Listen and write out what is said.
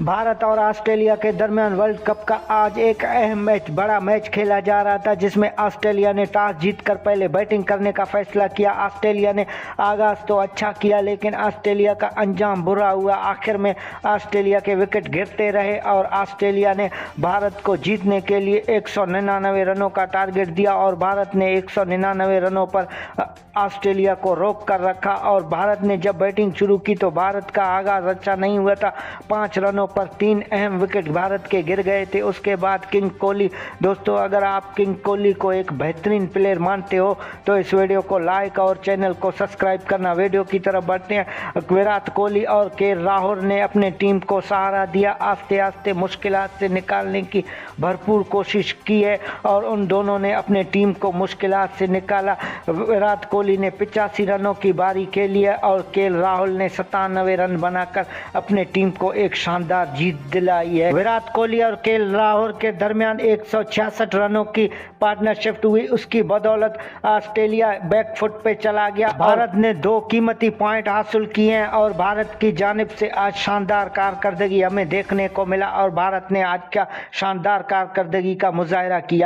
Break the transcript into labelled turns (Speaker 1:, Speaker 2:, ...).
Speaker 1: भारत और ऑस्ट्रेलिया के दरमियान वर्ल्ड कप का आज एक अहम मैच, बड़ा मैच खेला जा रहा था, जिसमें ऑस्ट्रेलिया ने टॉस जीतकर पहले बैटिंग करने का फैसला किया। ऑस्ट्रेलिया ने आगाज तो अच्छा किया, लेकिन ऑस्ट्रेलिया का अंजाम बुरा हुआ। आखिर में ऑस्ट्रेलिया के विकेट गिरते रहे और ऑस्ट्रेलिया ने भारत को जीतने के लिए 199 रनों का टारगेट दिया और भारत ने 199 रनों पर ऑस्ट्रेलिया को रोक कर रखा। और भारत ने जब बैटिंग शुरू की तो भारत का आगाज अच्छा नहीं हुआ था। 5 रनों पर 3 अहम विकेट भारत के गिर गए थे। उसके बाद किंग कोहली, दोस्तों अगर आप किंग कोहली को एक बेहतरीन प्लेयर मानते हो तो इस वीडियो को लाइक और चैनल को सब्सक्राइब करना। वीडियो की तरफ बढ़ते हैं। विराट कोहली और केएल राहुल ने अपने टीम को सहारा दिया, आस्ते आस्ते मुश्किलात से निकालने की भरपूर कोशिश की है और उन दोनों ने अपने टीम को मुश्किलात से निकाला। विराट कोहली ने 85 रनों की बारी खेली है और केएल राहुल ने 97 रन बनाकर अपने टीम को एक शानदार जीत दिलाई है। विराट कोहली और केएल राहुल के दरमियान 166 रनों की पार्टनरशिप हुई, उसकी बदौलत ऑस्ट्रेलिया बैकफुट पे चला गया। भारत ने 2 कीमती पॉइंट हासिल किए हैं और भारत की जानिब से आज शानदार कारकर्दगी हमें देखने को मिला और भारत ने आज क्या शानदार कारकर्दगी का मुजाहरा किया।